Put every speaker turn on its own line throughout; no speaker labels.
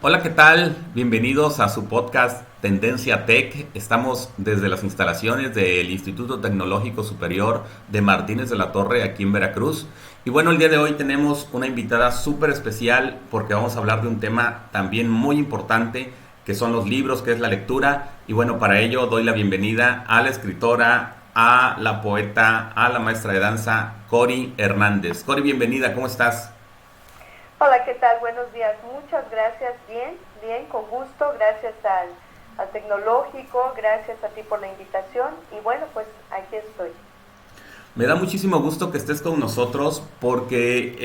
Hola, ¿qué tal? Bienvenidos a su podcast Tendencia Tech. Estamos desde las instalaciones del Instituto Tecnológico Superior de Martínez de la Torre, aquí en Veracruz. Y bueno, el día de hoy tenemos una invitada súper especial porque vamos a hablar de un tema también muy importante, que son los libros, que es la lectura. Y bueno, para ello doy la bienvenida a la escritora, a la poeta, a la maestra de danza, Cori Hernández. Cori, bienvenida, ¿cómo estás?
Hola, ¿qué tal? Buenos días. Muchas gracias. Bien, bien, con gusto. Gracias al tecnológico, gracias a ti por la invitación. Y bueno, pues aquí estoy.
Me da muchísimo gusto que estés con nosotros porque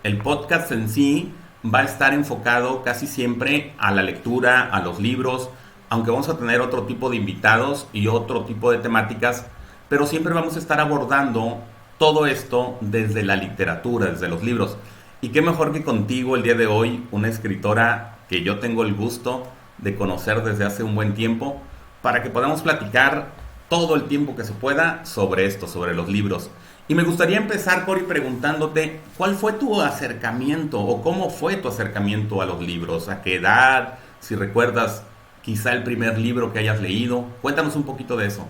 el podcast en sí va a estar enfocado casi siempre a la lectura, a los libros, aunque vamos a tener otro tipo de invitados y otro tipo de temáticas, pero siempre vamos a estar abordando todo esto desde la literatura, desde los libros. Y qué mejor que contigo el día de hoy, una escritora que yo tengo el gusto de conocer desde hace un buen tiempo, para que podamos platicar todo el tiempo que se pueda sobre esto, sobre los libros. Y me gustaría empezar, Cori, preguntándote, ¿cuál fue tu acercamiento o cómo fue tu acercamiento a los libros? ¿A qué edad? Si recuerdas quizá el primer libro que hayas leído. Cuéntanos un poquito de eso.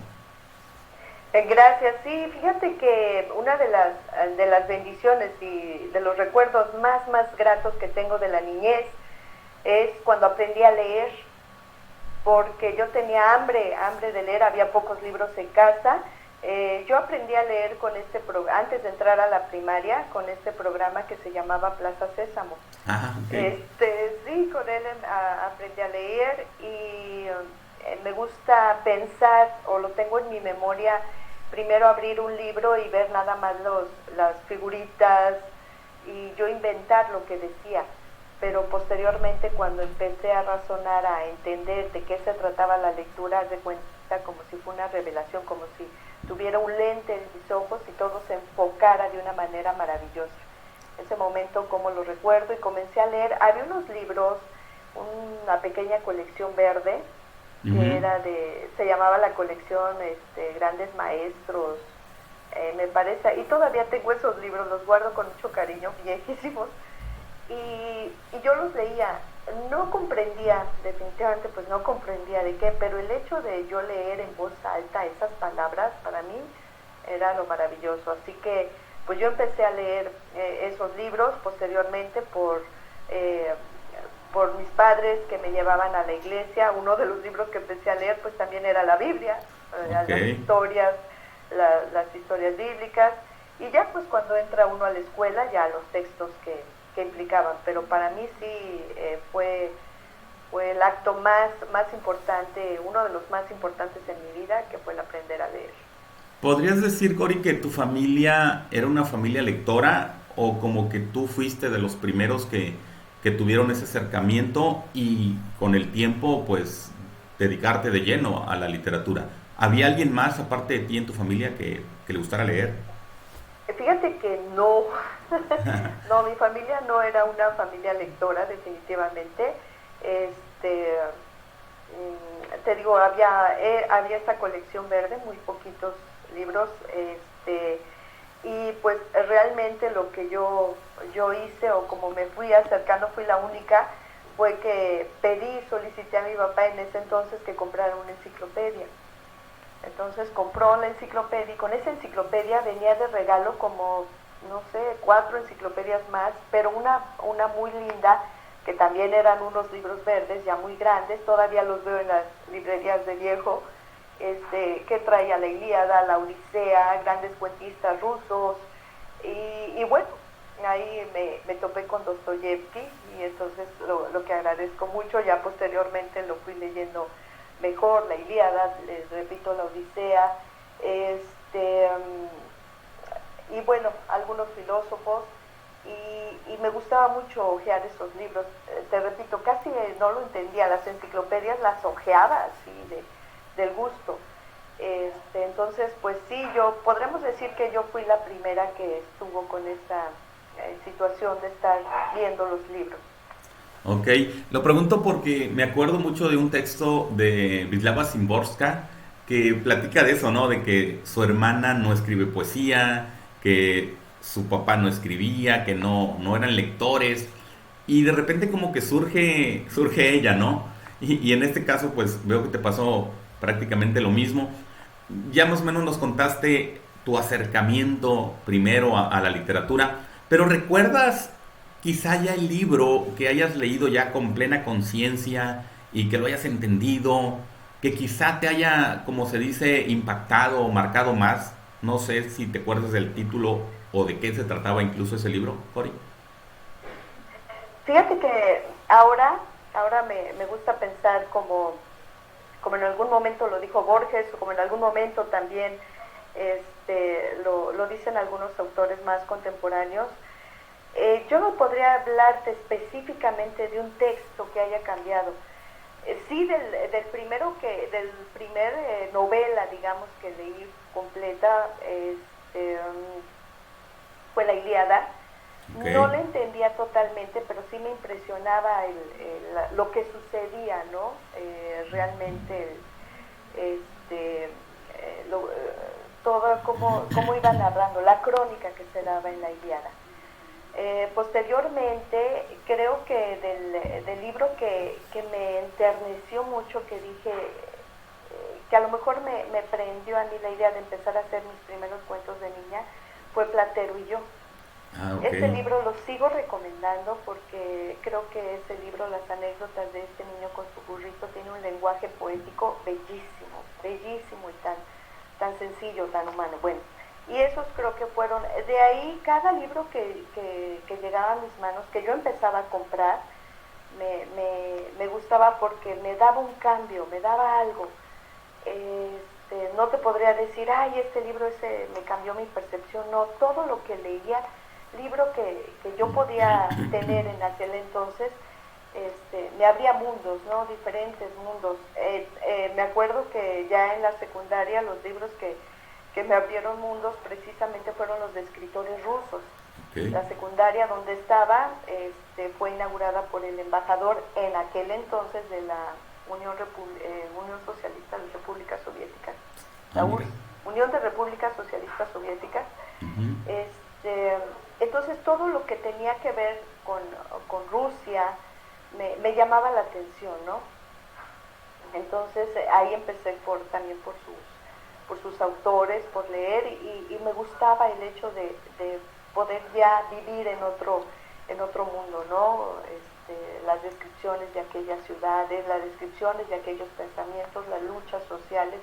Gracias. Sí, fíjate que una de las bendiciones y de los recuerdos más gratos que tengo de la niñez es cuando aprendí a leer, porque yo tenía hambre de leer, había pocos libros en casa. Yo aprendí a leer con antes de entrar a la primaria, con este programa que se llamaba Plaza Sésamo.
Ah, ok.
Sí, con él aprendí a leer y me gusta pensar, o lo tengo en mi memoria, primero abrir un libro y ver nada más las figuritas y yo inventar lo que decía, pero posteriormente cuando empecé a razonar, a entender de qué se trataba la lectura, haz de cuenta como si fue una revelación, como si tuviera un lente en mis ojos y todo se enfocara de una manera maravillosa. Ese momento como lo recuerdo y comencé a leer, había unos libros, una pequeña colección verde, que
Ujú.
se llamaba la colección Grandes Maestros, me parece, y todavía tengo esos libros, los guardo con mucho cariño, viejísimos, y yo los leía, no comprendía, definitivamente pues no comprendía de qué, pero el hecho de yo leer en voz alta esas palabras para mí era lo maravilloso, así que pues yo empecé a leer esos libros posteriormente eh, por mis padres que me llevaban a la iglesia. Uno de los libros que empecé a leer pues también era la Biblia,
Ok.
las historias bíblicas, y ya pues cuando entra uno a la escuela ya los textos que implicaban, pero para mí sí fue el acto más importante, uno de los más importantes en mi vida, que fue el aprender a leer.
¿Podrías decir, Cori, que tu familia era una familia lectora o como que tú fuiste de los primeros que tuvieron ese acercamiento y con el tiempo, pues, dedicarte de lleno a la literatura? ¿Había alguien más aparte de ti en tu familia que le gustara leer?
Fíjate que no, no, mi familia no era una familia lectora, definitivamente. Este, Te digo, había esta colección verde, muy poquitos libros, y pues realmente lo que yo hice, o como me fui acercando, fui la única, fue que solicité a mi papá en ese entonces que comprara una enciclopedia. Entonces compró la enciclopedia y con esa enciclopedia venía de regalo como, no sé, 4 enciclopedias más, pero una muy linda, que también eran unos libros verdes ya muy grandes, todavía los veo en las librerías de viejo, que traía la Ilíada, la Odisea, grandes cuentistas rusos, y bueno, ahí me topé con Dostoyevsky, y entonces lo que agradezco mucho, ya posteriormente lo fui leyendo mejor, la Ilíada, les repito, la Odisea, este, y bueno, algunos filósofos, y me gustaba mucho hojear esos libros. Te repito, casi no lo entendía, las enciclopedias las hojeaba así del gusto. Entonces, pues sí, podremos decir que yo fui la primera que estuvo con esa situación de estar viendo los libros.
Ok, lo pregunto porque me acuerdo mucho de un texto de Wisława Szymborska que platica de eso, ¿no? De que su hermana no escribe poesía, que su papá no escribía, que no eran lectores. y de repente como que surge ella, ¿no? Y en este caso pues veo que te pasó prácticamente lo mismo. Ya más o menos nos contaste tu acercamiento primero a la literatura, pero ¿recuerdas quizá ya el libro que hayas leído ya con plena conciencia y que lo hayas entendido, que quizá te haya, como se dice, impactado o marcado más? No sé si te acuerdas del título o de qué se trataba incluso ese libro, Cori.
Fíjate que ahora me gusta pensar como en algún momento lo dijo Borges, o como en algún momento también lo dicen algunos autores más contemporáneos. Yo no podría hablarte específicamente de un texto que haya cambiado. Sí, del primer novela, digamos, que leí completa, fue la Ilíada.
Ok.
No la entendía totalmente, pero sí me impresionaba lo que sucedía, ¿no? Realmente, este, lo, todo cómo iba narrando, la crónica que se daba en la Ilíada. Posteriormente, creo que del libro que me enterneció mucho, que dije, que a lo mejor me prendió a mí la idea de empezar a hacer mis primeros cuentos de niña, fue Platero y yo.
Ah, ok.
Este libro lo sigo recomendando porque creo que ese libro, las anécdotas de este niño con su burrito, tiene un lenguaje poético bellísimo, bellísimo y tan sencillo, tan humano. Bueno, y esos creo que fueron, de ahí cada libro que llegaba a mis manos, que yo empezaba a comprar, me gustaba porque me daba un cambio, me daba algo. No te podría decir, ay, este libro ese me cambió mi percepción, no, todo lo que leía, libro que yo podía tener en aquel entonces, me abría mundos, ¿no? Diferentes mundos. Me acuerdo que ya en la secundaria los libros que me abrieron mundos precisamente fueron los de escritores rusos.
Ok.
La secundaria donde estaba fue inaugurada por el embajador en aquel entonces de la Unión Socialista de Repúblicas Soviéticas,
Ah,
la
mira.
URSS, Unión de Repúblicas Socialistas Soviéticas.
Ujú.
Entonces todo lo que tenía que ver con Rusia me llamaba la atención, ¿no? Entonces ahí empecé también por sus autores, por leer, y me gustaba el hecho de poder ya vivir en otro mundo, ¿no? Las descripciones de aquellas ciudades, las descripciones de aquellos pensamientos, las luchas sociales,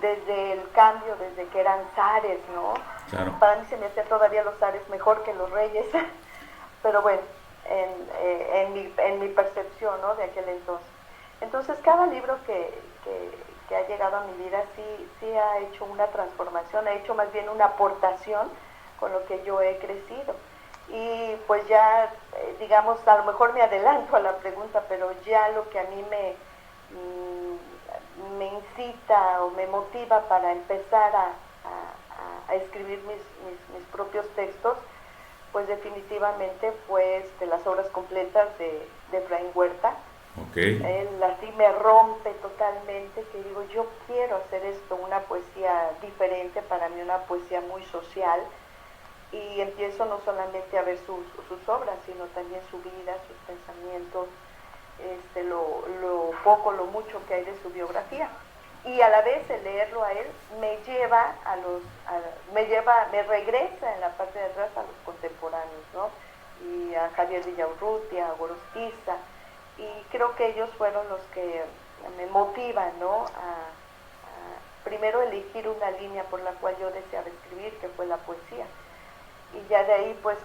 desde el cambio, desde que eran zares, ¿no?
Claro.
Para mí se me hacían todavía los zares mejor que los reyes, pero bueno, en mi percepción, ¿no? De aquel entonces. Entonces cada libro que ha llegado a mi vida sí ha hecho una transformación, ha hecho más bien una aportación con lo que yo he crecido. Y pues ya, digamos, a lo mejor me adelanto a la pregunta, pero ya lo que a mí me incita o me motiva para empezar a escribir mis propios textos, pues definitivamente fue las obras completas de Efraín Huerta.
Ok.
Él así me rompe totalmente, que digo, yo quiero hacer esto, una poesía diferente, para mí una poesía muy social, y empiezo no solamente a ver sus obras, sino también su vida, sus pensamientos, lo poco, lo mucho que hay de su biografía. Y a la vez el leerlo a él me regresa en la parte de atrás a los contemporáneos, ¿no? Y a Javier Villaurrutia, a Gorostiza, y creo que ellos fueron los que me motivan, ¿no? Primero elegir una línea por la cual yo deseaba escribir, que fue la poesía. Y ya de ahí, pues,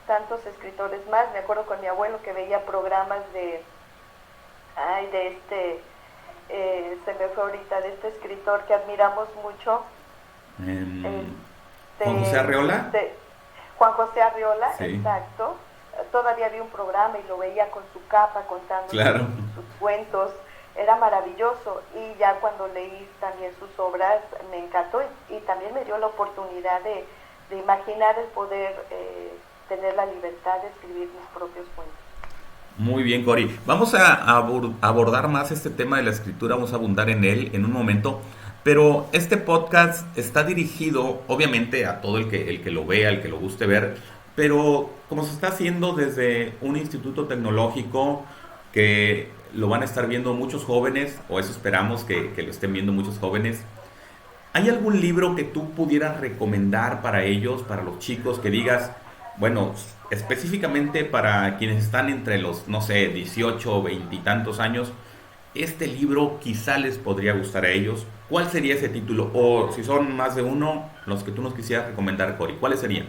tantos escritores más. Me acuerdo con mi abuelo que veía programas se me fue ahorita, de este escritor que admiramos mucho,
Juan José Arreola.
Juan José Arreola,
Sí.
exacto. Todavía había un programa y lo veía con su capa contando
Claro.
sus cuentos. Era maravilloso, y ya cuando leí también sus obras me encantó, y también me dio la oportunidad de imaginar el poder tener la libertad de escribir mis propios cuentos.
Muy bien, Cori. Vamos a abordar más este tema de la escritura, vamos a abundar en él en un momento, pero este podcast está dirigido obviamente a todo el que lo vea, el que lo guste ver, pero como se está haciendo desde un instituto tecnológico que lo van a estar viendo muchos jóvenes, o eso esperamos que lo estén viendo muchos jóvenes, ¿hay algún libro que tú pudieras recomendar para ellos, para los chicos, que digas, bueno, específicamente para quienes están entre los, no sé, 18 o 20 y tantos años, este libro quizá les podría gustar a ellos? ¿Cuál sería ese título? O si son más de uno, los que tú nos quisieras recomendar, Cori, ¿cuáles serían?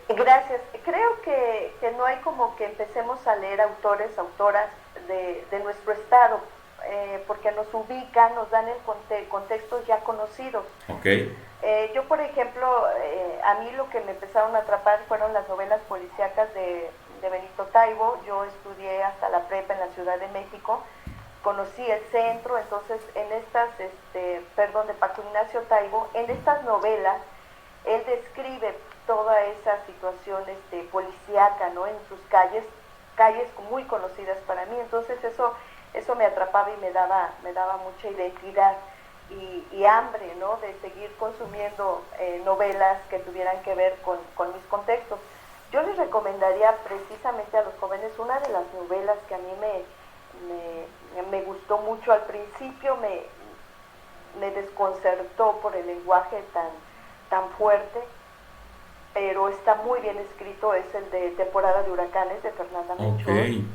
Gracias. Creo que no hay como que empecemos a leer autores, autoras de nuestro estado, porque nos ubican, nos dan el contextos ya conocidos.
Ok.
Yo, por ejemplo, a mí lo que me empezaron a atrapar fueron las novelas policíacas de Benito Taibo. Yo estudié hasta la prepa en la Ciudad de México, conocí el centro, entonces en estas, de Paco Ignacio Taibo, en estas novelas, él describe toda esa situación policíaca, ¿no? En sus calles muy conocidas para mí, entonces eso me atrapaba y me daba mucha identidad y hambre, ¿no? De seguir consumiendo novelas que tuvieran que ver con mis contextos. Yo les recomendaría precisamente a los jóvenes una de las novelas que a mí me gustó mucho al principio, me desconcertó por el lenguaje tan fuerte, pero está muy bien escrito, es el de Temporada de Huracanes de Fernanda
Ok.
Melchor.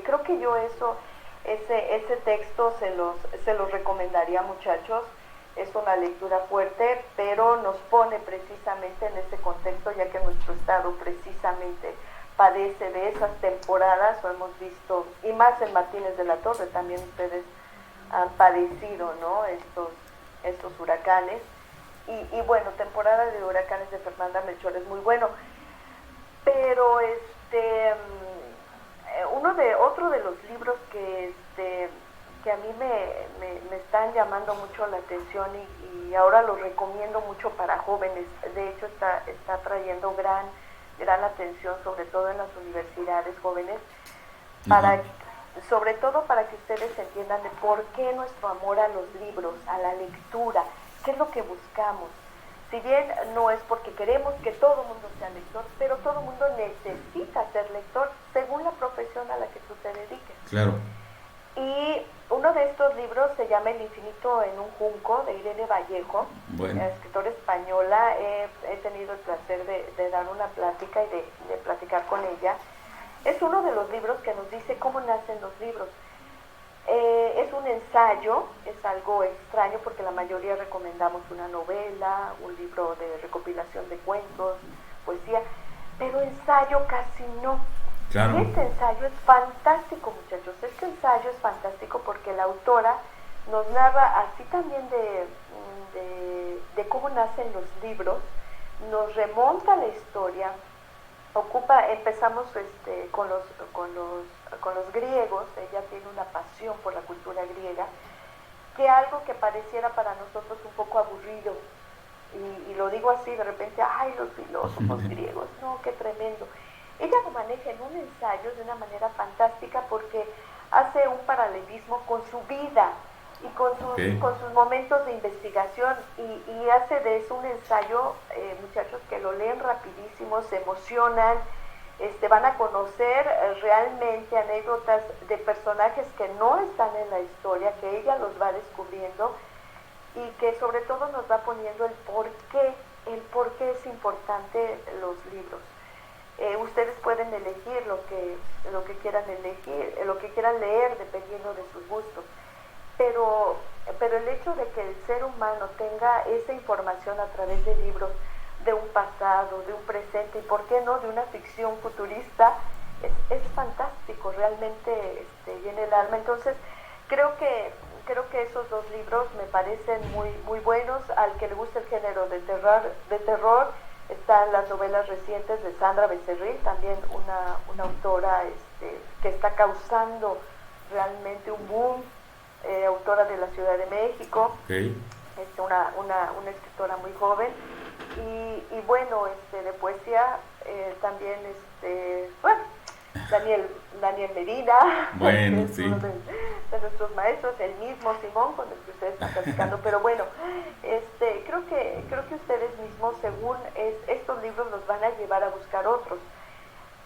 Creo que yo ese texto se los recomendaría, muchachos. Es una lectura fuerte, pero nos pone precisamente en ese contexto, ya que nuestro estado precisamente padece de esas temporadas, lo hemos visto, y más en Martínez de la Torre, también ustedes han padecido, ¿no? Estos huracanes. Y bueno, Temporada de Huracanes de Fernanda Melchor es muy bueno. Pero otro de los libros que a mí me están llamando mucho la atención y ahora lo recomiendo mucho para jóvenes, de hecho está trayendo gran atención, sobre todo en las universidades jóvenes,
Ajá.
para, sobre todo para que ustedes entiendan de por qué nuestro amor a los libros, a la lectura, qué es lo que buscamos. Si bien no es porque queremos que todo el mundo sea lector, pero todo el mundo necesita ser lector según la profesión a la que tú te dediques.
Claro.
Y uno de estos libros se llama El infinito en un junco, de Irene Vallejo,
Bueno.
escritora española. He tenido el placer de dar una plática y de platicar con ella. Es uno de los libros que nos dice cómo nacen los libros. Es un ensayo, es algo extraño porque la mayoría recomendamos una novela, un libro de recopilación de cuentos, poesía, pero ensayo casi no.
Claro.
Y este ensayo es fantástico, muchachos. Este ensayo es fantástico porque la autora nos narra así también de cómo nacen los libros, nos remonta la historia, empezamos con los griegos. Ella tiene una pasión por la cultura griega, que algo que pareciera para nosotros un poco aburrido, y lo digo así de repente, ay, los filósofos griegos, no, qué tremendo. Ella lo maneja en un ensayo de una manera fantástica porque hace un paralelismo con su vida y
Ok.
con sus momentos de investigación y hace de eso un ensayo, muchachos, que lo leen rapidísimo, se emocionan, van a conocer realmente anécdotas de personajes que no están en la historia, que ella los va descubriendo y que sobre todo nos va poniendo el por qué es importante los libros. Ustedes pueden elegir lo que quieran elegir, lo que quieran leer dependiendo de sus gustos, pero el hecho de que el ser humano tenga esa información a través de libros, de un pasado, de un presente y por qué no de una ficción futurista, es fantástico, realmente llena el alma. Entonces creo que esos dos libros me parecen muy buenos. Al que le gusta el género de terror, están las novelas recientes de Sandra Becerril, también una autora que está causando realmente un boom, autora de la Ciudad de México,
Ok.
una escritora muy joven. Y bueno, de poesía también, bueno, Daniel, Daniel Medina, que
Bueno,
es
sí.
uno de nuestros maestros, el mismo Simón con el que ustedes están platicando, pero bueno, creo que ustedes mismos, según estos libros, los van a llevar a buscar otros.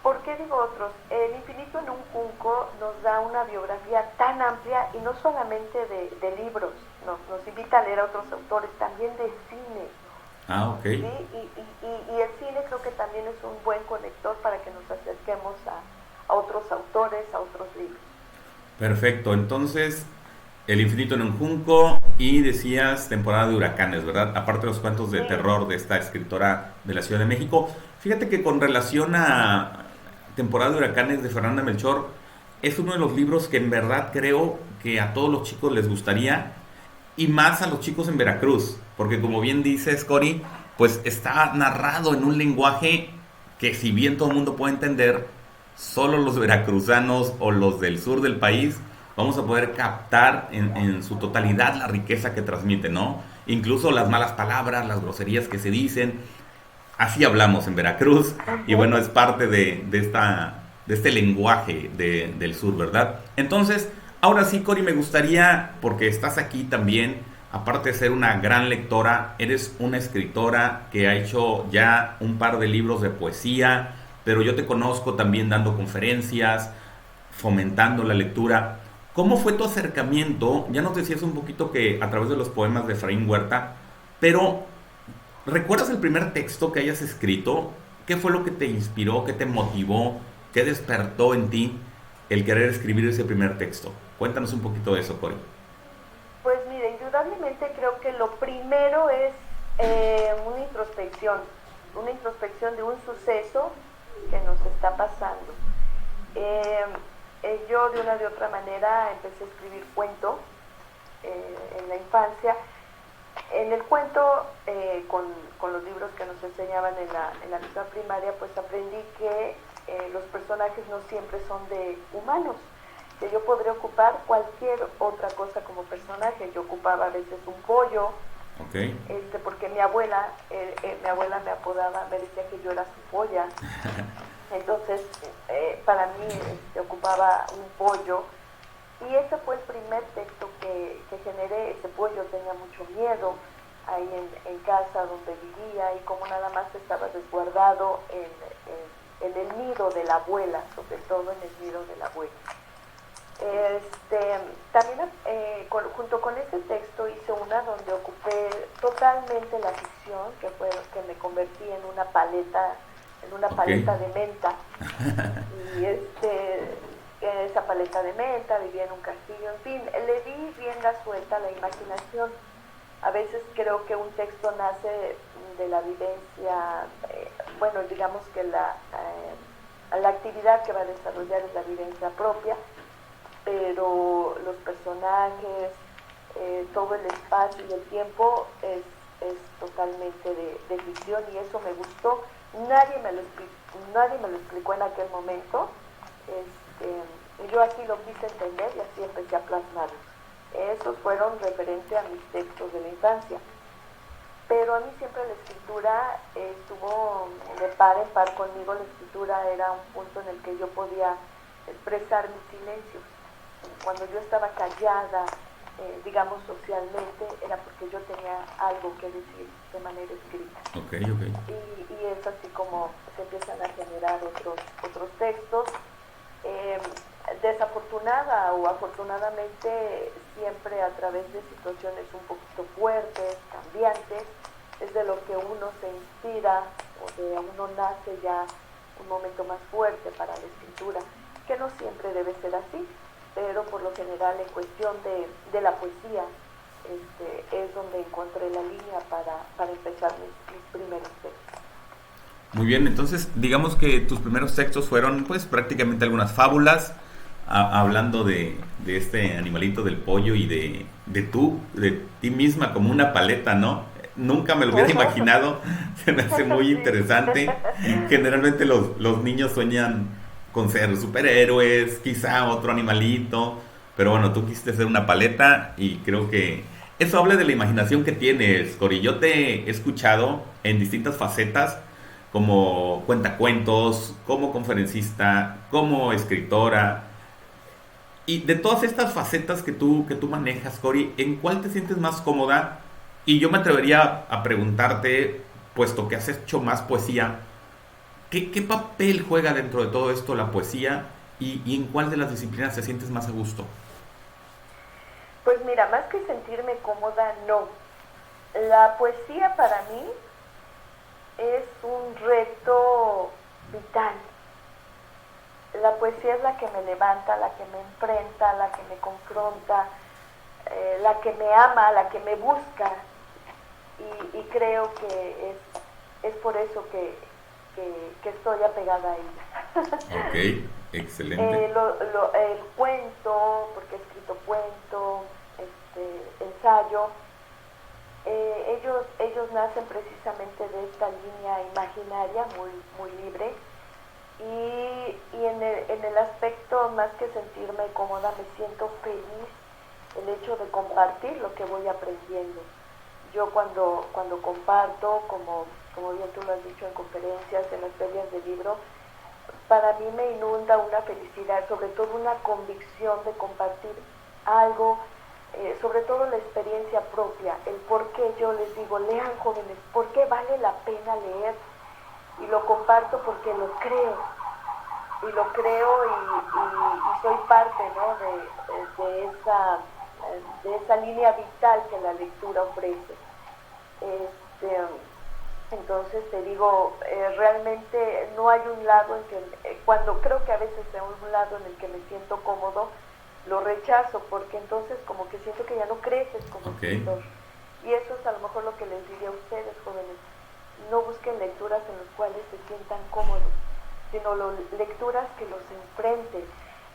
¿Por qué digo otros? El infinito en un junco nos da una biografía tan amplia y no solamente de libros, nos invita a leer a otros autores, también de cine.
Ah, ok.
¿Sí? Y el cine creo que también es un buen conector para que nos acerquemos a otros autores, a otros libros.
Perfecto. Entonces, El infinito en un junco y decías temporada de huracanes, ¿verdad? Aparte de los cuentos de
Sí,
terror de esta escritora de la Ciudad de México. Fíjate que con relación a temporada de huracanes de Fernanda Melchor, es uno de los libros que en verdad creo que a todos los chicos les gustaría y más a los chicos en Veracruz, porque como bien dices, Cory, pues está narrado en un lenguaje que si bien todo el mundo puede entender, solo los veracruzanos o los del sur del país vamos a poder captar en su totalidad la riqueza que transmite, ¿no? Incluso las malas palabras, las groserías que se dicen, así hablamos en Veracruz y bueno, es parte de este lenguaje del sur, ¿verdad? Entonces, ahora sí, Cori, me gustaría, porque estás aquí también, aparte de ser una gran lectora, eres una escritora que ha hecho ya un par de libros de poesía, pero yo te conozco también dando conferencias, fomentando la lectura. ¿Cómo fue tu acercamiento? Ya nos decías un poquito que a través de los poemas de Efraín Huerta, pero ¿recuerdas el primer texto que hayas escrito? ¿Qué fue lo que te inspiró, qué te motivó, qué despertó en ti el querer escribir ese primer texto? Cuéntanos un poquito de eso, Cory.
pues mire, indudablemente creo que lo primero es una introspección de un suceso que nos está pasando. Eh, yo de una de otra manera empecé a escribir cuento en la infancia. En el cuento, con los libros que nos enseñaban en la misma primaria, pues aprendí que los personajes no siempre son de humanos, que yo podría ocupar cualquier otra cosa como personaje. Yo ocupaba a veces un pollo,
Ok.
porque mi abuela me apodaba, me decía que yo era su polla. Entonces, para mí ocupaba un pollo. Y ese fue el primer texto que generé. Ese pollo tenía mucho miedo ahí en casa donde vivía, y como nada más estaba resguardado en el nido de la abuela, sobre todo en el nido de la abuela. También junto con ese texto hice una donde ocupé totalmente la ficción, que fue que me convertí en una
Ok.
paleta de menta. Y esa paleta de menta, vivía en un castillo, en fin, le di rienda suelta a la imaginación. A veces creo que un texto nace de la vivencia, bueno, digamos que la actividad que va a desarrollar es la vivencia propia, pero los personajes, todo el espacio y el tiempo es totalmente de ficción, y eso me gustó. Nadie me lo explicó en aquel momento. Yo así lo quise entender y así empecé a plasmarlos. Esos fueron referentes a mis textos de la infancia. Pero a mí siempre la escritura estuvo de par en par conmigo. La escritura era un punto en el que yo podía expresar mis silencios. Cuando yo estaba callada, digamos socialmente, era porque yo tenía algo que decir de manera escrita.
Ok, ok.
Y es así como se empiezan a generar otros textos. Desafortunada o afortunadamente, siempre a través de situaciones un poquito fuertes, cambiantes, es de lo que uno se inspira, o de uno nace ya un momento más fuerte para la escritura, que no siempre debe ser así, pero por lo general en cuestión de la poesía es donde encontré la línea para empezar mis primeros textos.
Muy bien, entonces digamos que tus primeros textos fueron pues prácticamente algunas fábulas, hablando de este animalito del pollo y de ti misma como una paleta, ¿no? Nunca me lo hubiera imaginado, se me hace muy
Sí.
interesante. Generalmente los niños sueñan con ser superhéroes, quizá otro animalito, pero bueno, tú quisiste ser una paleta y creo que eso habla de la imaginación que tienes, Cori. Yo te he escuchado en distintas facetas, como cuentacuentos, como conferencista, como escritora. Y de todas estas facetas que tú manejas, Cori, ¿en cuál te sientes más cómoda? Y yo me atrevería a preguntarte, puesto que has hecho más poesía, ¿qué papel juega dentro de todo esto la poesía y en cuál de las disciplinas te sientes más a gusto?
Pues mira, más que sentirme cómoda, no. La poesía para mí es un reto vital. La poesía es la que me levanta, la que me enfrenta, la que me confronta, la que me ama, la que me busca. Y creo que es por eso que estoy apegada a ella.
Ok, excelente.
El cuento, porque he escrito cuento, ensayo, ellos nacen precisamente de esta línea imaginaria muy libre y en el aspecto más que sentirme cómoda me siento feliz el hecho de compartir lo que voy aprendiendo. Yo cuando comparto, como bien tú lo has dicho en conferencias, en las ferias de libro, para mí me inunda una felicidad, sobre todo una convicción de compartir algo, sobre todo la experiencia propia, el por qué yo les digo, lean jóvenes, por qué vale la pena leer, y lo comparto porque lo creo, y soy parte, ¿no?, de esa línea vital que la lectura ofrece. Entonces te digo, realmente no hay un lado en que, cuando creo que a veces hay un lado en el que me siento cómodo, lo rechazo, porque entonces como que siento que ya no creces como escritor. Y eso es a lo mejor lo que les diría a ustedes, jóvenes. No busquen lecturas en las cuales se sientan cómodos, sino lecturas que los enfrenten.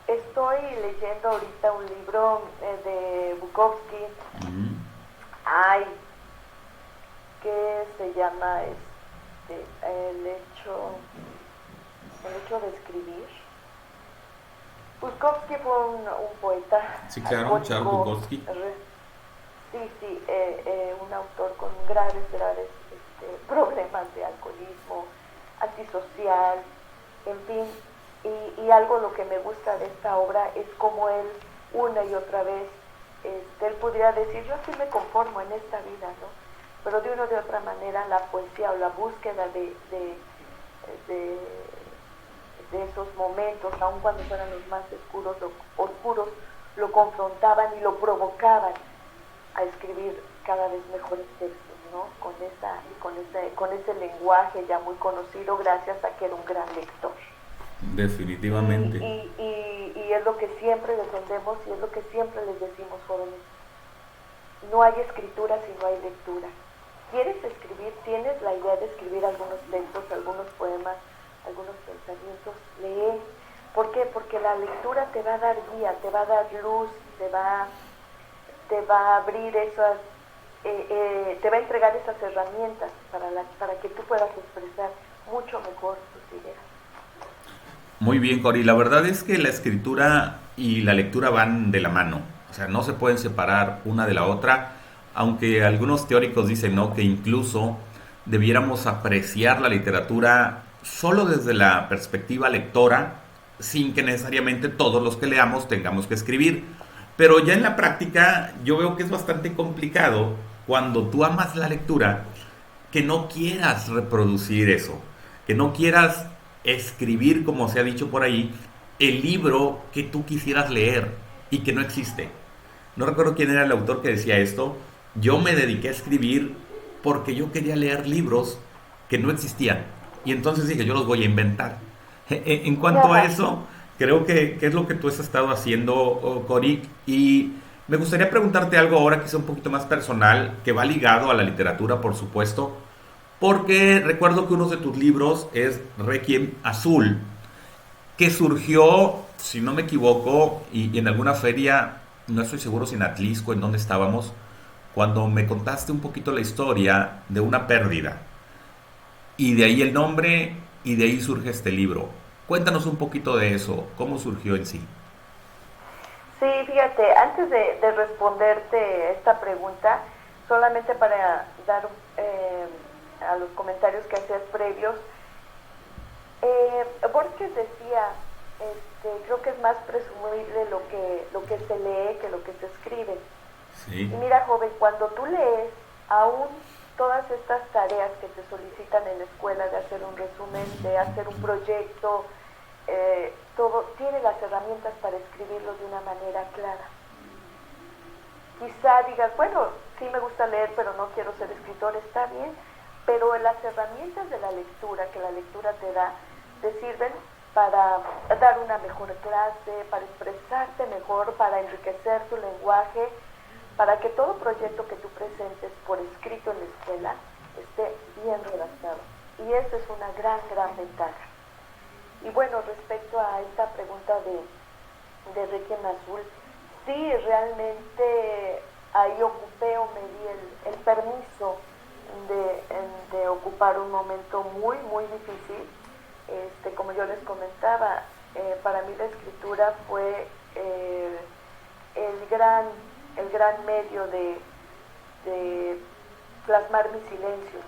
Estoy leyendo ahorita un libro de Bukowski, ay, que se llama el hecho de escribir. Bukowski fue un poeta.
Sí, claro, Charles Bukowski.
Sí, un autor con graves problemas de alcoholismo, antisocial, en fin, y algo lo que me gusta de esta obra es como él una y otra vez, él pudiera decir, yo así me conformo en esta vida, ¿no? Pero de una o de otra manera la poesía o la búsqueda de esos momentos, aun cuando fueran los más oscuros, lo confrontaban y lo provocaban a escribir cada vez mejores textos, ¿no? Con ese lenguaje ya muy conocido gracias a que era un gran lector.
Definitivamente.
Y es lo que siempre defendemos y es lo que siempre les decimos, jóvenes. No hay escritura si no hay lectura. ¿Quieres escribir? ¿Tienes la idea de escribir algunos textos, algunos poemas, algunos pensamientos? Lee. ¿Por qué? Porque la lectura te va a dar guía, te va a dar luz, te va a abrir esas, te va a entregar esas herramientas para que tú puedas expresar mucho mejor tus ideas.
Muy bien, Cori. La verdad es que la escritura y la lectura van de la mano. O sea, no se pueden separar una de la otra, aunque algunos teóricos dicen, ¿no?, que incluso debiéramos apreciar la literatura solo desde la perspectiva lectora, sin que necesariamente todos los que leamos tengamos que escribir. Pero ya en la práctica yo veo que es bastante complicado cuando tú amas la lectura, que no quieras reproducir eso, que no quieras escribir, como se ha dicho por ahí, el libro que tú quisieras leer y que no existe. No recuerdo quién era el autor que decía esto. Yo me dediqué a escribir porque yo quería leer libros que no existían. Y entonces dije, yo los voy a inventar. En cuanto a eso, creo que es lo que tú has estado haciendo, Cori. Y me gustaría preguntarte algo ahora que sea un poquito más personal, que va ligado a la literatura, por supuesto. Porque recuerdo que uno de tus libros es Requiem Azul, que surgió, si no me equivoco, y en alguna feria, no estoy seguro si en Atlisco, en donde estábamos, cuando me contaste un poquito la historia de una pérdida. Y de ahí el nombre, y de ahí surge este libro. Cuéntanos un poquito de eso, cómo surgió en sí.
Sí, fíjate, antes de responderte esta pregunta, solamente para dar a los comentarios que hacías previos, Borges decía, creo que es más presumible lo que se lee que lo que se escribe.
Sí.
Y mira, joven, cuando tú lees, aún todas estas tareas que te solicitan en la escuela de hacer un resumen, de hacer un proyecto, todo, tiene las herramientas para escribirlo de una manera clara. Quizá digas, bueno, sí me gusta leer, pero no quiero ser escritor, está bien, pero las herramientas de la lectura, que la lectura te da, te sirven para dar una mejor clase, para expresarte mejor, para enriquecer tu lenguaje, para que todo proyecto que tú presentes por escrito en la escuela esté bien redactado. Y esa es una gran, gran ventaja. Y bueno, respecto a esta pregunta de Requiem Azul, sí, realmente ahí ocupé o me di el permiso de ocupar un momento muy, muy difícil. Como yo les comentaba, para mí la escritura fue el gran medio de plasmar mis silencios.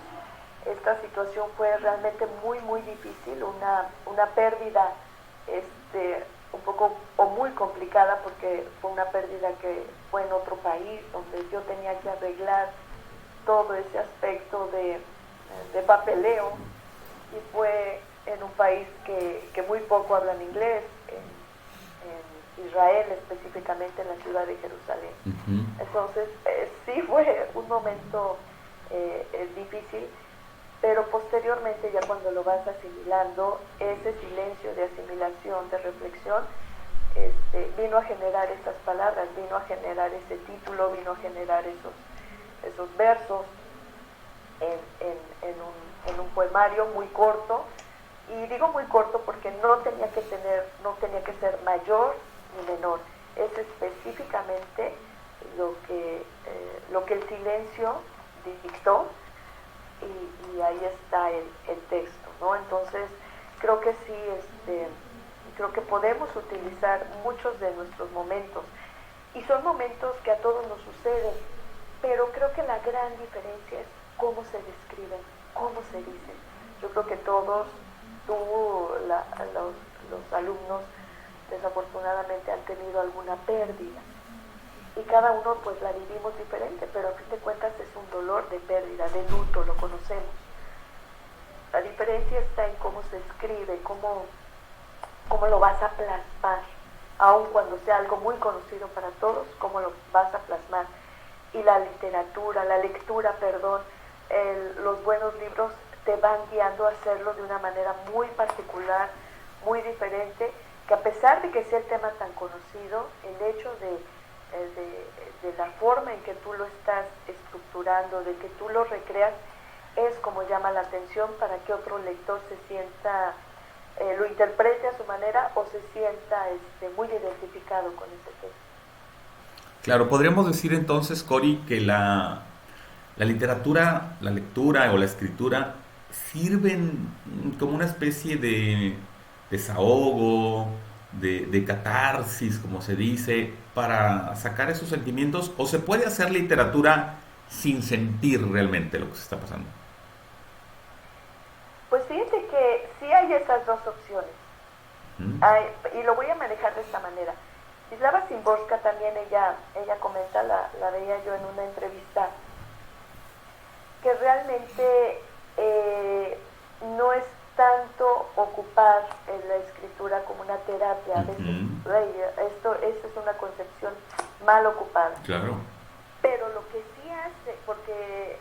Esta situación fue realmente muy, muy difícil, una pérdida un poco o muy complicada, porque fue una pérdida que fue en otro país, donde yo tenía que arreglar todo ese aspecto de papeleo, y fue en un país que muy poco hablan inglés, en Israel, específicamente en la ciudad de Jerusalén.
Uh-huh.
Entonces, sí fue un momento difícil, pero posteriormente, ya cuando lo vas asimilando, ese silencio de asimilación, de reflexión, vino a generar esas palabras, vino a generar ese título, vino a generar esos versos en un poemario muy corto. Y digo muy corto porque no tenía que ser mayor ni menor. Es específicamente lo que el silencio dictó, y ahí está el texto, ¿no? Entonces, creo que sí, creo que podemos utilizar muchos de nuestros momentos, y son momentos que a todos nos suceden, pero creo que la gran diferencia es cómo se describen, cómo se dicen. Yo creo que todos, los alumnos, desafortunadamente han tenido alguna pérdida, y cada uno pues la vivimos diferente, pero a fin de cuentas es un dolor de pérdida, de luto, lo conocemos. La diferencia está en cómo se escribe, cómo lo vas a plasmar, aun cuando sea algo muy conocido para todos, cómo lo vas a plasmar. Y la lectura, los buenos libros te van guiando a hacerlo de una manera muy particular, muy diferente, que a pesar de que sea el tema tan conocido, el hecho de la forma en que tú lo estás estructurando, de que tú lo recreas, es como llama la atención para que otro lector se sienta, lo interprete a su manera, o se sienta muy identificado con ese texto.
Claro, podríamos decir entonces, Cori, que la literatura, la lectura o la escritura sirven como una especie de desahogo, de catarsis, como se dice, para sacar esos sentimientos, o se puede hacer literatura sin sentir realmente lo que se está pasando.
Pues fíjate que sí hay esas dos opciones.
¿Mm?
Y lo voy a manejar de esta manera. Wisława Szymborska también, ella comenta, la veía yo en una entrevista, que realmente no es tanto ocupar la escritura como una terapia. A veces esto es una concepción mal ocupada.
Claro.
Pero lo que sí hace,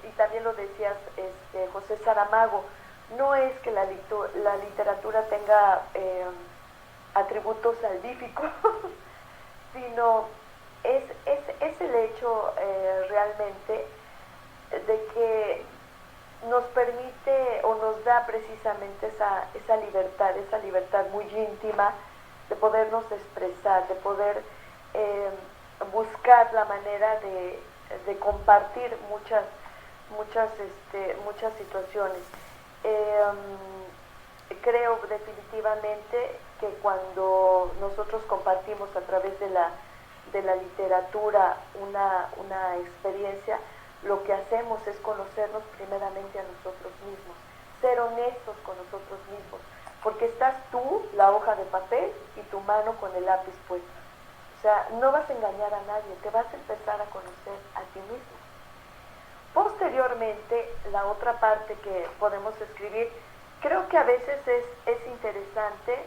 y también lo decías, José Saramago, no es que la literatura tenga atributos salvíficos, sino es el hecho realmente de que nos permite o nos da precisamente esa libertad muy íntima de podernos expresar, de poder buscar la manera de compartir muchas situaciones. Creo definitivamente que cuando nosotros compartimos a través de la literatura una experiencia, lo que hacemos es conocernos primeramente a nosotros mismos, ser honestos con nosotros mismos, porque porque estás tú, la hoja de papel, y tu mano con el lápiz puesto. O sea, no vas a engañar a nadie, te vas a empezar a conocer a ti mismo. Posteriormente, la otra parte que podemos escribir, creo que a veces es interesante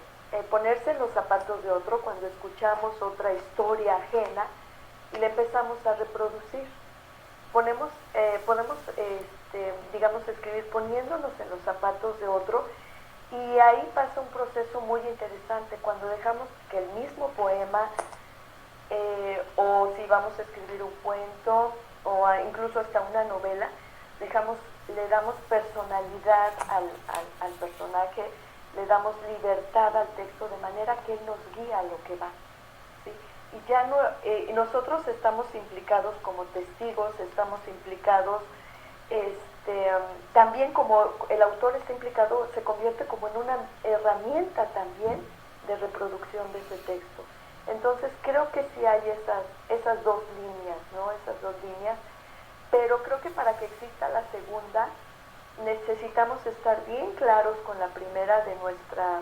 ponerse en los zapatos de otro cuando escuchamos otra historia ajena y le empezamos a reproducir. Podemos, digamos, escribir poniéndonos en los zapatos de otro, y ahí pasa un proceso muy interesante cuando dejamos que el mismo poema, o si vamos a escribir un cuento, o incluso hasta una novela, le damos personalidad al personaje, le damos libertad al texto, de manera que él nos guía a lo que va, ¿sí? Y ya no, nosotros estamos implicados como testigos, estamos implicados, también como el autor está implicado, se convierte como en una herramienta también de reproducción de ese texto. Entonces creo que sí hay esas dos líneas, ¿no? Esas dos líneas, pero creo que para que exista la segunda necesitamos estar bien claros con la primera de nuestra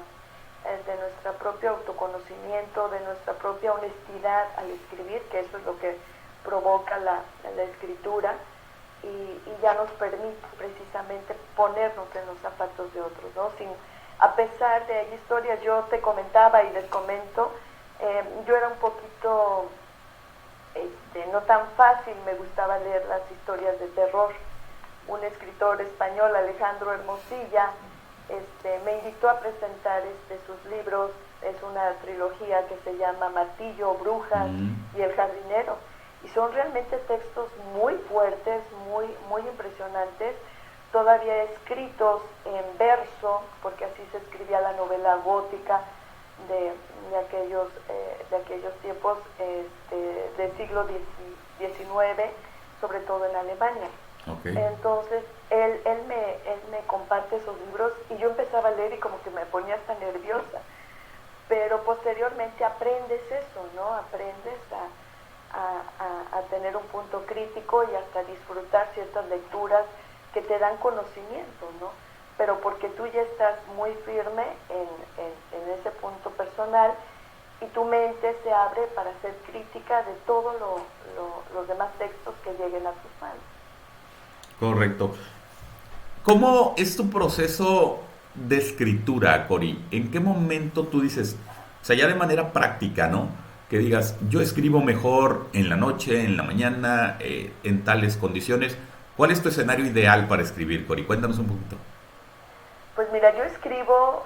propio autoconocimiento, de nuestra propia honestidad al escribir, que eso es lo que provoca la escritura, y ya nos permite precisamente ponernos en los zapatos de otros, ¿no? A pesar de historias, yo te comentaba y les comento, yo era un poquito, no tan fácil, me gustaba leer las historias de terror. Un escritor español, Alejandro Hermosilla, me invitó a presentar sus libros. Es una trilogía que se llama Martillo, Brujas y El Jardinero, y son realmente textos muy fuertes, muy impresionantes, todavía escritos en verso, porque así se escribía la novela gótica de aquellos tiempos, del siglo XIX, sobre todo en Alemania.
Okay.
Entonces él me comparte esos libros y yo empezaba a leer y como que me ponía hasta nerviosa, pero posteriormente aprendes eso, ¿no? Aprendes a tener un punto crítico y hasta disfrutar ciertas lecturas que te dan conocimiento, ¿no? Pero porque tú ya estás muy firme en ese punto personal, y tu mente se abre para hacer crítica de todos los demás textos que lleguen a tus manos.
Correcto. ¿Cómo es tu proceso de escritura, Cori? ¿En qué momento tú dices, o sea, ya de manera práctica, ¿no? Que digas, yo escribo mejor en la noche, en la mañana, en tales condiciones. ¿Cuál es tu escenario ideal para escribir, Cori? Cuéntanos un poquito.
Pues mira, yo escribo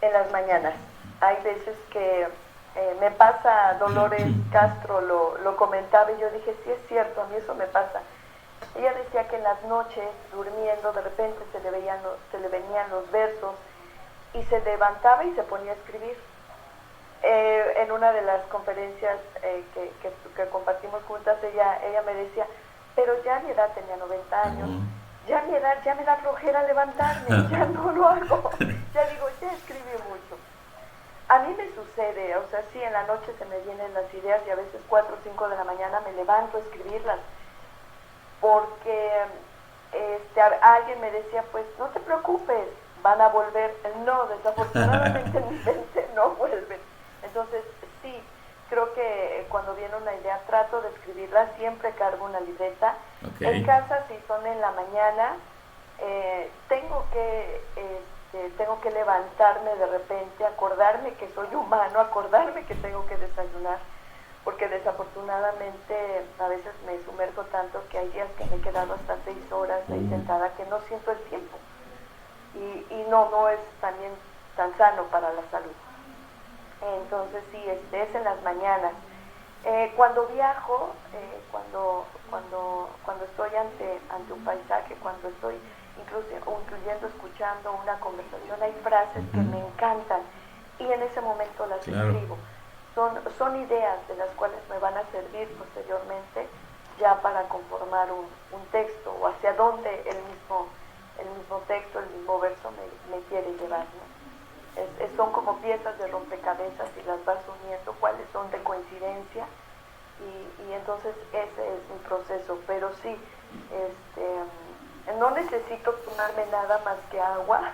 en las mañanas. Hay veces que me pasa, Dolores Castro lo comentaba y yo dije, sí es cierto, a mí eso me pasa. Ella decía que en las noches, durmiendo, de repente se le venían los versos y se levantaba y se ponía a escribir. En una de las conferencias que compartimos juntas, ella me decía, pero ya a mi edad, tenía 90 años, ya a mi edad ya me da flojera levantarme, ya no lo hago, ya digo, ya escribí mucho. A mí me sucede, o sea, sí, en la noche se me vienen las ideas y a veces 4 o 5 de la mañana me levanto a escribirlas, porque alguien me decía, pues no te preocupes, van a volver. No, desafortunadamente en mi mente no vuelven. Entonces sí, creo que cuando viene una idea trato de escribirla, siempre cargo una libreta. Okay. En casa, si son en la mañana, tengo que levantarme de repente, acordarme que soy humano, acordarme que tengo que desayunar, porque desafortunadamente a veces me sumerjo tanto que hay días que me he quedado hasta 6 horas ahí sentada, que no siento el tiempo, y no es también tan sano para la salud. Entonces sí, es en las mañanas. Cuando viajo, cuando estoy ante un paisaje, cuando estoy incluyendo escuchando una conversación, hay frases que me encantan y en ese momento las escribo. Son ideas de las cuales me van a servir posteriormente ya para conformar un texto, o hacia dónde el mismo texto, el mismo verso me quiere llevar, ¿no? Son como piezas de rompecabezas y las vas uniendo, cuáles son de coincidencia, y entonces ese es mi proceso. Pero sí, no necesito tomarme nada más que agua.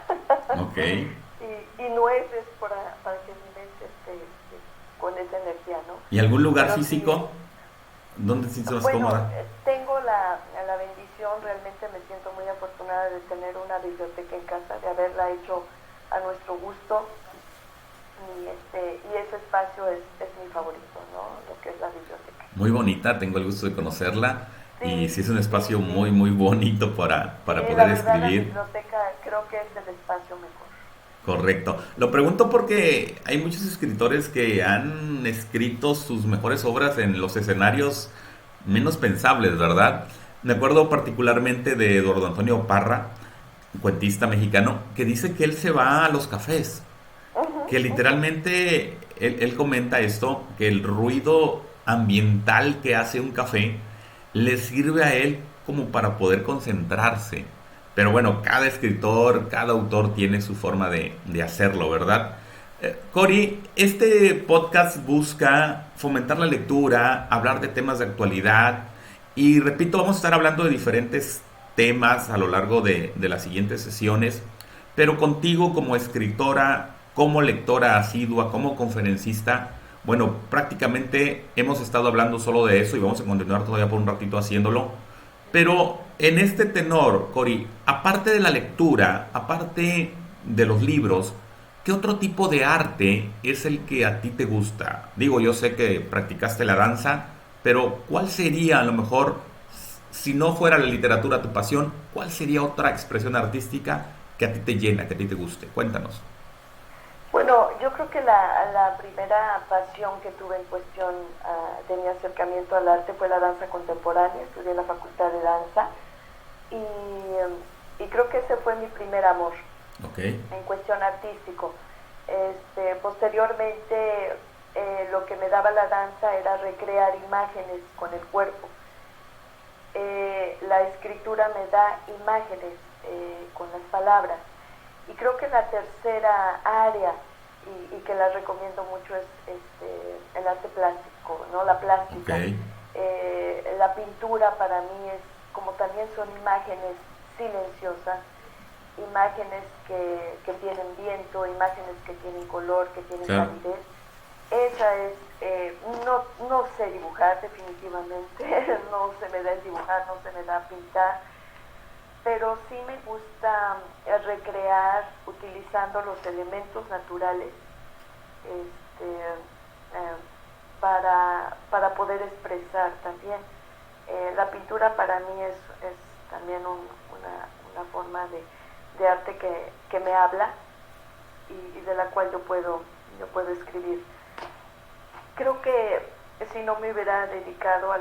Okay.
y nueces para que mi mente esté con esa energía, ¿no?
¿Y algún lugar
Pero
físico?
sí,
¿Dónde te sientes más
bueno,
cómoda?
tengo la bendición, realmente me siento muy afortunada de tener una biblioteca en casa, de haberla hecho a nuestro gusto y ese espacio es mi favorito, ¿no? Lo que es la biblioteca.
Muy bonita, tengo el gusto de conocerla y
Sí,
sí es un
sí,
espacio
sí.
muy, muy bonito
Sí,
para
la
poder
verdad la
escribir.
biblioteca creo que es el espacio mejor.
Correcto. Lo pregunto porque hay muchos escritores que han escrito sus mejores obras en los escenarios menos pensables, ¿verdad? Me acuerdo particularmente de Eduardo Antonio Parra, un cuentista mexicano, que dice que él se va a los cafés,
Ujú,
que
ujú.
literalmente él comenta esto, que el ruido ambiental que hace un café le sirve a él como para poder concentrarse. Pero bueno, cada escritor, cada autor tiene su forma de hacerlo, ¿verdad? Cori, este podcast busca fomentar la lectura, hablar de temas de actualidad y repito, vamos a estar hablando de diferentes temas a lo largo de las siguientes sesiones, pero contigo como escritora, como lectora asidua, como conferencista, bueno, prácticamente hemos estado hablando solo de eso y vamos a continuar todavía por un ratito haciéndolo. Pero en este tenor, Cori, aparte de la lectura, aparte de los libros, ¿qué otro tipo de arte es el que a ti te gusta? Digo, yo sé que practicaste la danza, pero ¿cuál sería a lo mejor, si no fuera la literatura tu pasión, cuál sería otra expresión artística que a ti te llena, que a ti te guste? Cuéntanos.
Bueno, yo creo que la primera pasión que tuve en cuestión de mi acercamiento al arte fue la danza contemporánea. Estudié en la Facultad de Danza y creo que ese fue mi primer amor
Ok.
en cuestión artístico. Posteriormente, lo que me daba la danza era recrear imágenes con el cuerpo. La escritura me da imágenes con las palabras. Y creo que la tercera área, y que la recomiendo mucho, es el arte plástico, ¿no? La
Ok.
plástica. La pintura para mí es, como también son imágenes silenciosas, imágenes que tienen viento, imágenes que tienen color, que tienen
Claro.
calidez. Esa es, no sé dibujar definitivamente, no se me da el dibujar, no se me da pintar, pero sí me gusta recrear utilizando los elementos naturales para poder expresar también. La pintura para mí es también una forma de arte que me habla y de la cual yo puedo escribir. Creo que si no me hubiera dedicado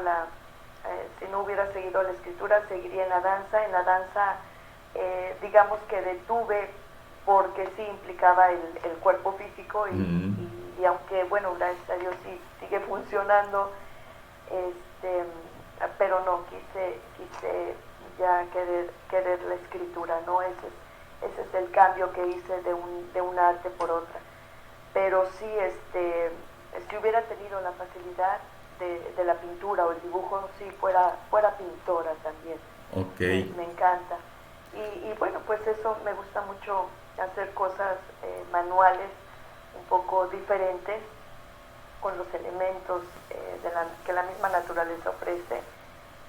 si no hubiera seguido la escritura, seguiría en la danza. En la danza, digamos que detuve porque sí implicaba el cuerpo físico
Mm.
y aunque, bueno, gracias a Dios sí sigue funcionando, este, pero no, quise ya querer la escritura, ¿no? Ese es el cambio que hice de un arte por otra. Pero sí, si hubiera tenido la facilidad de la pintura o el dibujo, sí, fuera pintora también.
Ok.
Me encanta. Y bueno, pues eso me gusta mucho, hacer cosas manuales un poco diferentes con los elementos que la misma naturaleza ofrece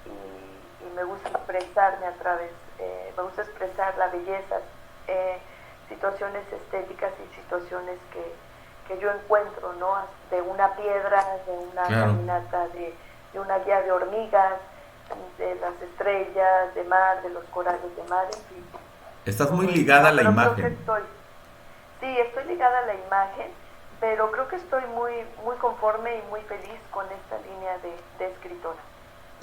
y me gusta expresarme me gusta expresar la belleza, situaciones estéticas y situaciones que yo encuentro, ¿no? De una piedra, de una
Claro.
caminata, de una guía de hormigas, de las estrellas, de mar, de los corales de mar, en fin,
Estás muy
todo eso,
ligada a
¿no?
la
Pero creo que
imagen.
estoy ligada a la imagen, pero creo que estoy muy conforme y muy feliz con esta línea de escritora.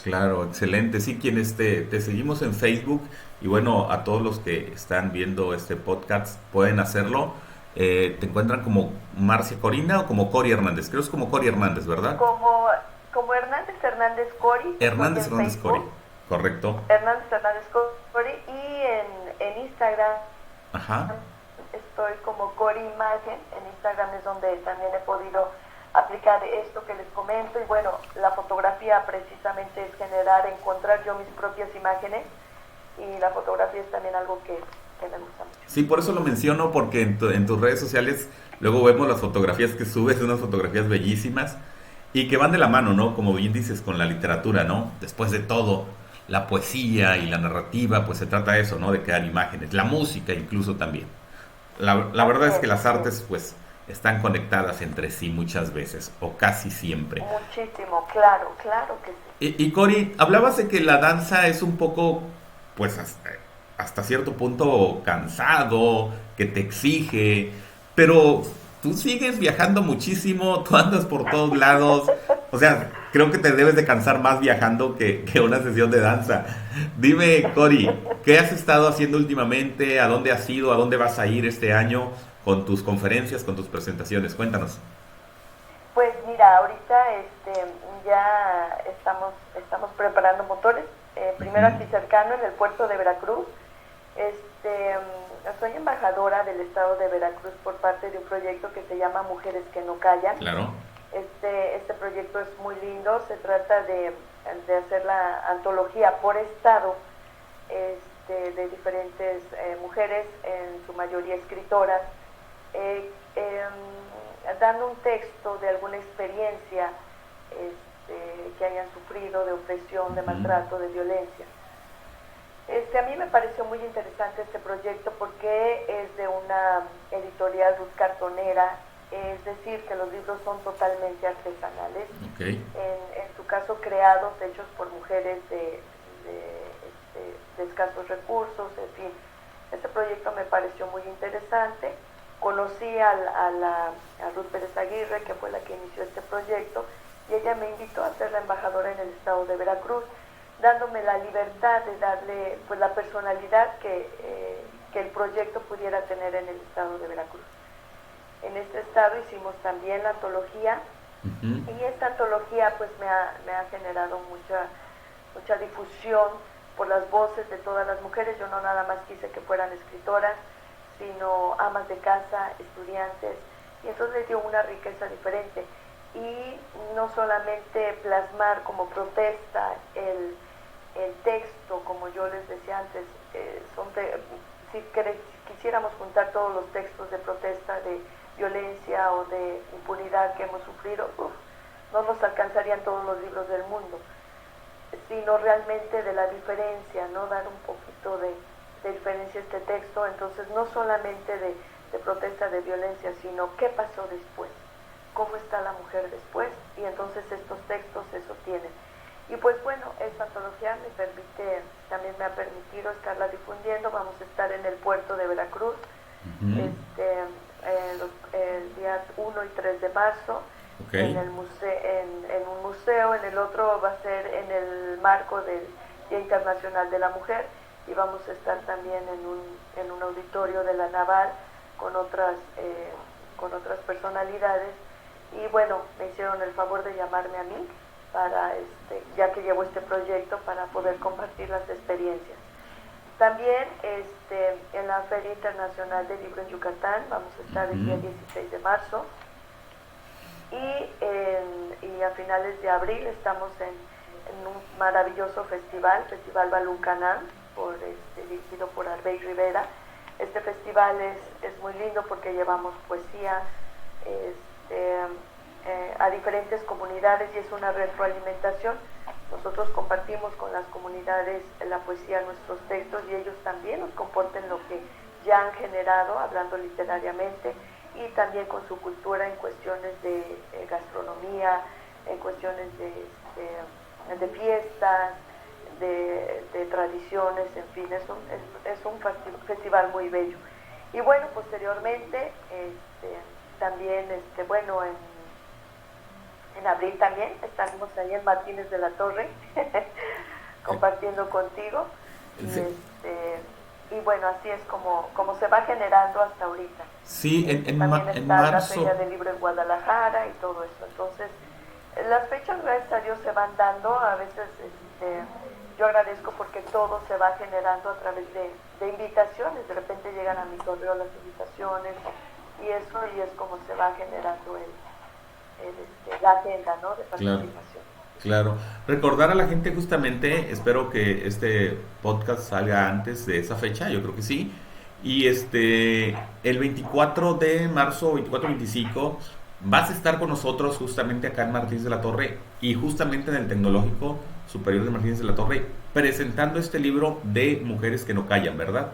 Claro, excelente. Sí, quienes te seguimos en Facebook y bueno, a todos los que están viendo este podcast pueden hacerlo. Te encuentran como Marcia Corina o como Cori Hernández. Creo que es como Cori Hernández, ¿verdad?
Como, como Hernández Cori, estoy
Hernández
en
Hernández Cori.
Facebook,
Correcto.
Hernández Cori, y en Instagram
Ajá.
estoy como Cori Imagen. En Instagram es donde también he podido aplicar esto que les comento. Y bueno, la fotografía precisamente es encontrar yo mis propias imágenes. Y la fotografía es también algo que me gusta mucho.
Sí, por eso lo menciono, porque en tus redes sociales luego vemos las fotografías que subes, unas fotografías bellísimas y que van de la mano, ¿no? Como bien dices, con la literatura, ¿no? Después de todo, la poesía y la narrativa, pues se trata de eso, ¿no? De crear imágenes, la música incluso también. La verdad es que las
Así es.
artes, pues, están conectadas entre sí muchas veces, o casi siempre.
Muchísimo, claro, claro que sí.
Y Cori, hablabas de que la danza es un poco, pues hasta cierto punto cansado, que te exige, pero tú sigues viajando muchísimo, tú andas por todos lados, o sea, creo que te debes de cansar más viajando que una sesión de danza. Dime, Cori, ¿qué has estado haciendo últimamente? ¿A dónde has ido? ¿A dónde vas a ir este año con tus conferencias, con tus presentaciones? Cuéntanos.
Pues mira, ahorita ya estamos preparando motores, primero
Ujú.
aquí cercano en el puerto de Veracruz. Soy embajadora del estado de Veracruz por parte de un proyecto que se llama Mujeres que no callan.
Claro.
Este proyecto es muy lindo, se trata de hacer la antología por estado, de diferentes mujeres, en su mayoría escritoras, eh, dando un texto de alguna experiencia que hayan sufrido de opresión, de
Ujú.
maltrato, de violencia. A mí me pareció muy interesante este proyecto porque es de una editorial Luz Cartonera, es decir, que los libros son totalmente artesanales,
Ok.
en su caso creados, hechos por mujeres de escasos recursos, en fin. Este proyecto me pareció muy interesante. Conocí a Ruth Pérez Aguirre, que fue la que inició este proyecto, y ella me invitó a ser la embajadora en el estado de Veracruz, dándome la libertad de darle pues la personalidad que el proyecto pudiera tener en el estado de Veracruz. En este estado hicimos también la antología,
Ujú.
y esta antología pues me ha generado mucha difusión por las voces de todas las mujeres. Yo no nada más quise que fueran escritoras, sino amas de casa, estudiantes, y entonces les dio una riqueza diferente. Y no solamente plasmar como protesta el texto, como yo les decía antes, si quisiéramos juntar todos los textos de protesta, de violencia o de impunidad que hemos sufrido, no nos alcanzarían todos los libros del mundo, sino realmente de la diferencia, ¿no? Dar un poquito de diferencia a este texto, entonces no solamente de protesta de violencia, sino qué pasó después, cómo está la mujer después, y entonces estos textos eso tienen. Y pues bueno, esta antología también me ha permitido estarla difundiendo. Vamos a estar en el puerto de Veracruz,
Ujú.
el día 1 y 3 de marzo,
Ok.
en un museo. En el otro va a ser en el marco del Día Internacional de la Mujer, y vamos a estar también en un auditorio de la Naval con otras personalidades. Y bueno, me hicieron el favor de llamarme a mí para ya que llevo este proyecto, para poder compartir las experiencias. También en la Feria Internacional del Libro en Yucatán vamos a estar el día
Ujú.
16 de marzo, y a finales de abril estamos en un maravilloso Festival Baluncanán, dirigido por Arbey Rivera. Este festival es muy lindo porque llevamos poesía a diferentes comunidades, y es una retroalimentación. Nosotros compartimos con las comunidades la poesía, nuestros textos, y ellos también nos comparten lo que ya han generado, hablando literariamente, y también con su cultura en cuestiones de gastronomía, en cuestiones de fiestas, de tradiciones, en fin, es un festival muy bello. Y bueno, posteriormente, también, bueno, en abril también estaremos ahí en Martínez de la Torre,
Eh,
compartiendo contigo, y
Sí,
y bueno, así es como se va generando hasta ahorita.
sí,
También
en
está la Feria
marzo.
del Libro en Guadalajara y todo eso. Entonces, las fechas, gracias a Dios, se van dando. A veces yo agradezco porque todo se va generando a través de invitaciones. De repente llegan a mi correo las invitaciones, y es como se va generando la agenda, ¿no?, de
Claro,
participación.
claro. Recordar a la gente justamente, espero que este podcast salga antes de esa fecha, yo creo que sí, Y el 24 de marzo, 24-25, vas a estar con nosotros justamente acá en Martínez de la Torre y justamente en el Tecnológico Superior de Martínez de la Torre, presentando este libro de Mujeres que no callan, ¿verdad?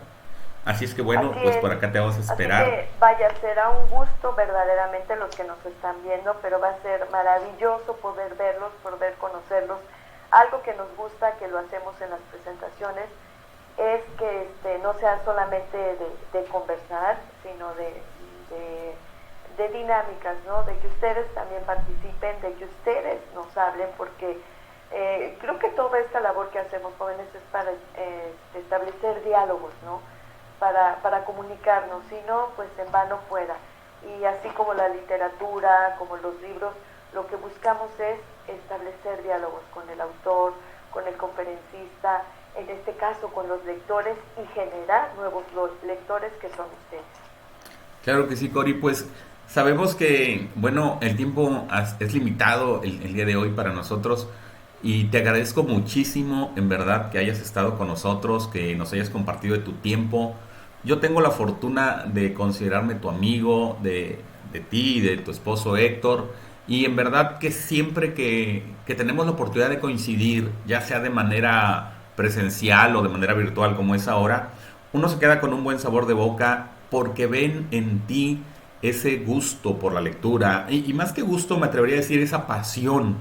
Así es que bueno,
Así
pues
es.
por acá te vamos a
Así
esperar.
que vaya, será un gusto verdaderamente los que nos están viendo, pero va a ser maravilloso poder verlos, poder conocerlos. Algo que nos gusta, que lo hacemos en las presentaciones, es que no sea solamente de conversar, sino de dinámicas, ¿no? De que ustedes también participen, de que ustedes nos hablen, porque creo que toda esta labor que hacemos, jóvenes, es para establecer diálogos, ¿no? Para comunicarnos, si no, pues en vano fuera. Y así como la literatura, como los libros, lo que buscamos es establecer diálogos con el autor, con el conferencista, en este caso con los lectores, y generar nuevos lectores que son ustedes.
Claro que sí, Cori, pues sabemos que, bueno, el tiempo es limitado el día de hoy para nosotros y te agradezco muchísimo, en verdad, que hayas estado con nosotros, que nos hayas compartido de tu tiempo. Yo tengo la fortuna de considerarme tu amigo, de ti, de tu esposo Héctor, y en verdad que siempre que tenemos la oportunidad de coincidir, ya sea de manera presencial o de manera virtual como es ahora, uno se queda con un buen sabor de boca porque ven en ti ese gusto por la lectura y más que gusto me atrevería a decir esa pasión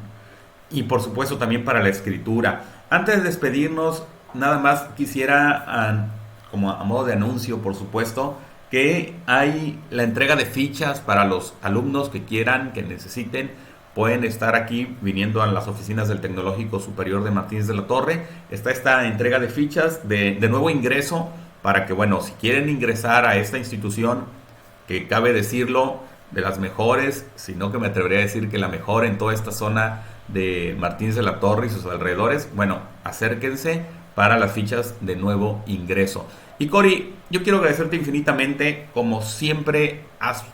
y por supuesto también para la escritura. Antes de despedirnos, nada más quisiera, como a modo de anuncio, por supuesto, que hay la entrega de fichas para los alumnos que quieran, que necesiten. Pueden estar aquí viniendo a las oficinas del Tecnológico Superior de Martínez de la Torre. Está esta entrega de fichas de nuevo ingreso para que, bueno, si quieren ingresar a esta institución, que cabe decirlo, de las mejores, sino que me atrevería a decir que la mejor en toda esta zona de Martínez de la Torre y sus alrededores, bueno, acérquense para las fichas de nuevo ingreso. Y Cori, yo quiero agradecerte infinitamente, como siempre has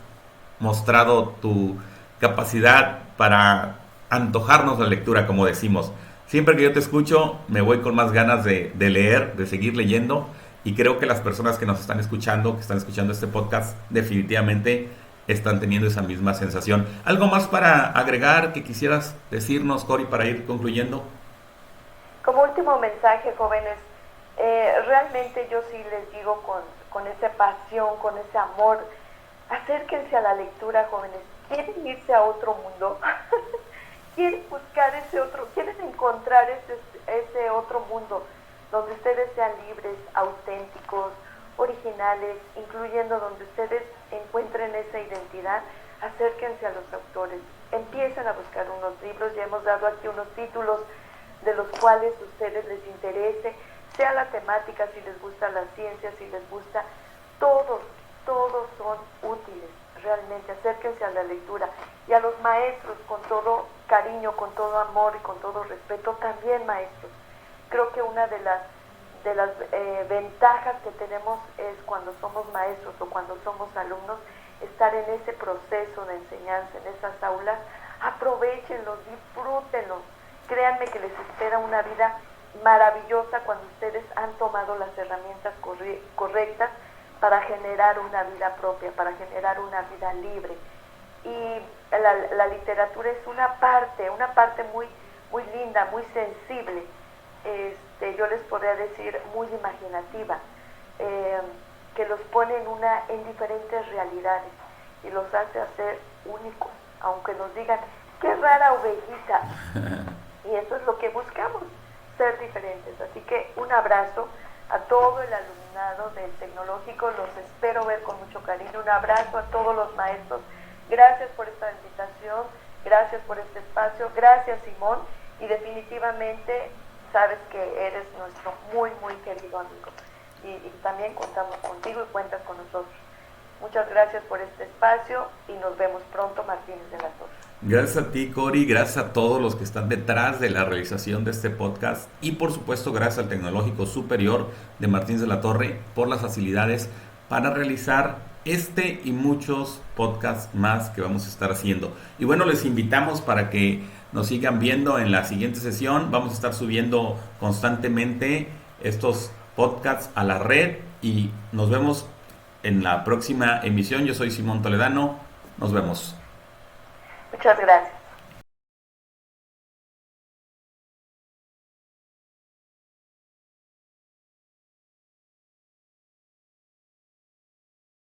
mostrado tu capacidad para antojarnos la lectura, como decimos. Siempre que yo te escucho, me voy con más ganas de leer, de seguir leyendo, y creo que las personas que nos están escuchando, que están escuchando este podcast, definitivamente están teniendo esa misma sensación. ¿Algo más para agregar que quisieras decirnos, Cori, para ir concluyendo?
Como último mensaje, jóvenes, realmente yo sí les digo con esa pasión, con ese amor, acérquense a la lectura, jóvenes. ¿Quieren irse a otro mundo? ¿Quieren buscar ese otro? ¿Quieren encontrar ese otro mundo donde ustedes sean libres, auténticos, originales, incluyendo donde ustedes encuentren esa identidad? Acérquense a los autores, empiecen a buscar unos libros, ya hemos dado aquí unos títulos de los cuales a ustedes les interese, sea la temática, si les gusta la ciencia, si les gusta, todos son útiles, realmente. Acérquense a la lectura, y a los maestros, con todo cariño, con todo amor y con todo respeto, también maestros. Creo que una de las ventajas que tenemos es cuando somos maestros o cuando somos alumnos, estar en ese proceso de enseñanza, en esas aulas. Aprovechenlo, disfrútenlo. Créanme que les espera una vida maravillosa cuando ustedes han tomado las herramientas correctas para generar una vida propia, para generar una vida libre. Y la literatura es una parte muy, muy linda, muy sensible. Yo les podría decir muy imaginativa, que los pone en diferentes realidades y los hace hacer únicos, aunque nos digan, qué rara ovejita. Y eso es lo que buscamos, ser diferentes. Así que un abrazo a todo el alumnado del Tecnológico, los espero ver con mucho cariño. Un abrazo a todos los maestros. Gracias por esta invitación, gracias por este espacio, gracias Simón, y definitivamente sabes que eres nuestro muy, muy querido amigo. Y también contamos contigo y cuentas con nosotros. Muchas gracias por este espacio y nos vemos pronto, Martínez de la Torre.
Gracias a ti, Cori, gracias a todos los que están detrás de la realización de este podcast y por supuesto gracias al Tecnológico Superior de Martínez de la Torre por las facilidades para realizar este y muchos podcasts más que vamos a estar haciendo. Y bueno, les invitamos para que nos sigan viendo en la siguiente sesión. Vamos a estar subiendo constantemente estos podcasts a la red y nos vemos en la próxima emisión. Yo soy Simón Toledano. Nos vemos.
Muchas gracias.